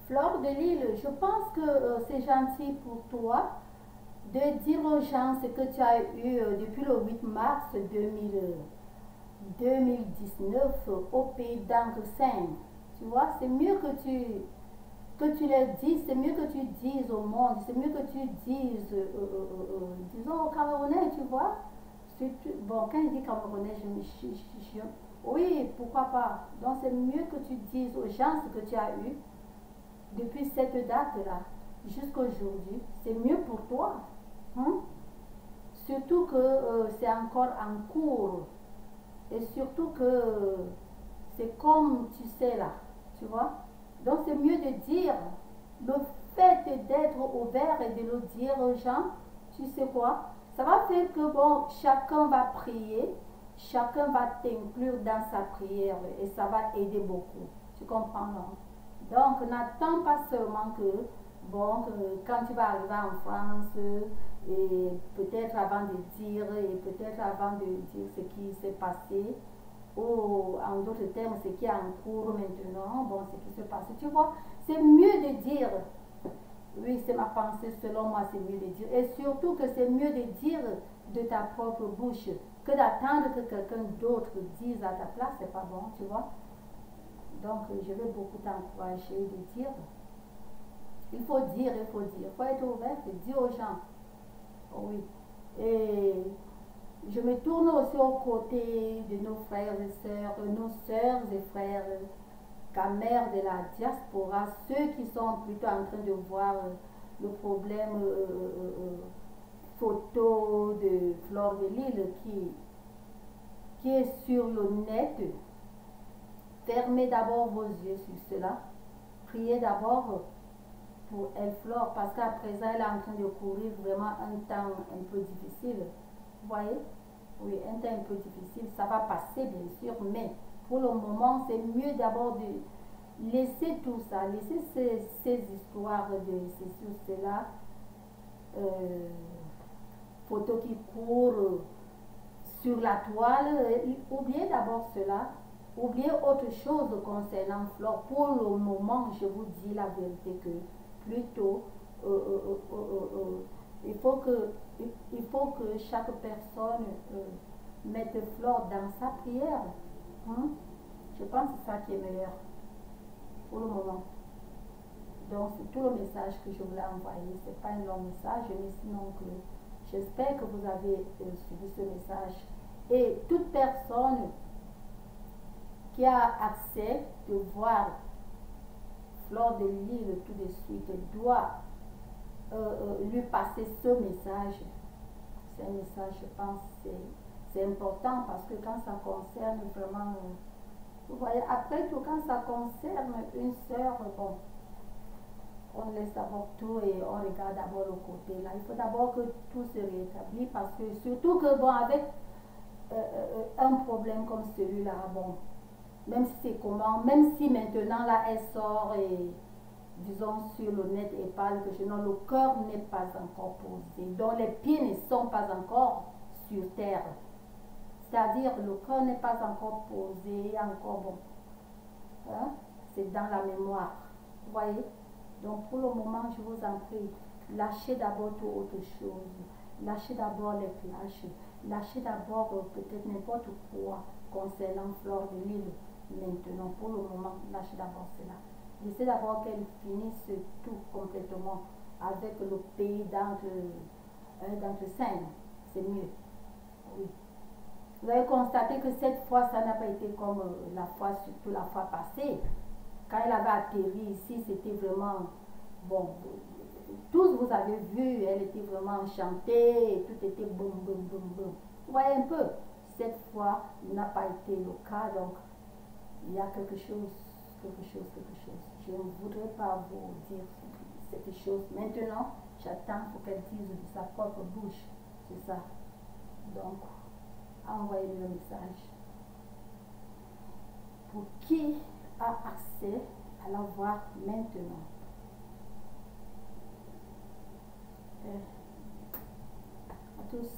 Fleur de Lille, je pense que c'est gentil pour toi de dire aux gens ce que tu as eu depuis le 8 mars 2019 au pays d'Angleterre. Tu vois, c'est mieux que tu le dises, c'est mieux que tu dises au monde, c'est mieux que tu dises, disons aux Camerounais, tu vois. Bon, quand il dit Camerounais, je me suis. Oui, pourquoi pas. Donc c'est mieux que tu dises aux gens ce que tu as eu depuis cette date-là jusqu'à aujourd'hui. C'est mieux pour toi. Hein? Surtout que c'est encore en cours. Et surtout que c'est comme tu sais là. Tu vois? Donc c'est mieux de dire le fait d'être ouvert et de le dire aux gens, tu sais quoi? Ça va faire que bon, chacun va prier, chacun va t'inclure dans sa prière et ça va aider beaucoup. Tu comprends, non? Donc n'attends pas seulement que bon, quand tu vas arriver en France et peut-être avant de dire et peut-être avant de dire ce qui s'est passé, ou en d'autres termes, ce qui est en cours maintenant, bon, ce qui se passe. Tu vois, c'est mieux de dire, oui, c'est ma pensée, selon moi, c'est mieux de dire. Et surtout que c'est mieux de dire de ta propre bouche que d'attendre que quelqu'un d'autre dise à ta place, c'est pas bon, tu vois. Donc, je vais beaucoup t'encourager de dire. Il faut dire, il faut dire. Il faut être ouvert et dire aux gens. Oh oui. Et je me tourne aussi aux côtés de nos frères et sœurs, nos sœurs et frères camères de la diaspora, ceux qui sont plutôt en train de voir le problème photo de Fleur de Lille qui est sur le net. Fermez d'abord vos yeux sur cela. Priez d'abord pour elle, Flore, parce qu'à présent, elle est en train de courir vraiment un temps un peu difficile. Vous voyez? Oui, un temps un peu difficile. Ça va passer, bien sûr, mais pour le moment, c'est mieux d'abord de laisser tout ça, laisser ces histoires de ceci ou cela, euh, photos qui courent sur la toile. Oubliez d'abord cela. Oubliez autre chose concernant Flore. Pour le moment, je vous dis la vérité que plutôt il faut que chaque personne mette Flore dans sa prière. Hein? Je pense que c'est ça qui est meilleur pour le moment. Donc c'est tout le message que je voulais envoyer. C'est pas un long message, mais sinon que j'espère que vous avez suivi ce message. Et toute personne qui a accès de voir Fleur de Lille tout de suite doit lui passer ce message. C'est un message, je pense, c'est important parce que quand ça concerne vraiment, vous voyez, après tout, quand ça concerne une sœur, bon, on laisse d'abord tout et on regarde d'abord le côté là. Il faut d'abord que tout se rétablisse parce que surtout que bon, avec un problème comme celui-là, bon, même si c'est comment, même si maintenant là elle sort et disons sur le net et parle que non, le cœur n'est pas encore posé, donc les pieds ne sont pas encore sur terre. C'est-à-dire le cœur n'est pas encore posé, encore bon. Hein? C'est dans la mémoire. Vous voyez? Donc pour le moment, je vous en prie, lâchez d'abord toute autre chose. Lâchez d'abord les flashs. Lâchez d'abord peut-être n'importe quoi concernant Fleur de Lille. Maintenant, pour le moment, lâchez d'abord cela. Laissez d'abord qu'elle finisse tout complètement avec le pays d'entre-cinq. C'est mieux. Oui. Vous avez constaté que cette fois, ça n'a pas été comme surtout la fois passée. Quand elle avait atterri ici, c'était vraiment bon. Tous vous avez vu, elle était vraiment enchantée, tout était boum, boum, boum, boum. Vous voyez un peu, cette fois n'a pas été le cas, donc il y a quelque chose. Je ne voudrais pas vous dire cette chose. Maintenant, j'attends pour qu'elle dise de sa propre bouche. C'est ça. Donc, envoyez-lui le message. Pour qui a accès à la voir maintenant? À tous.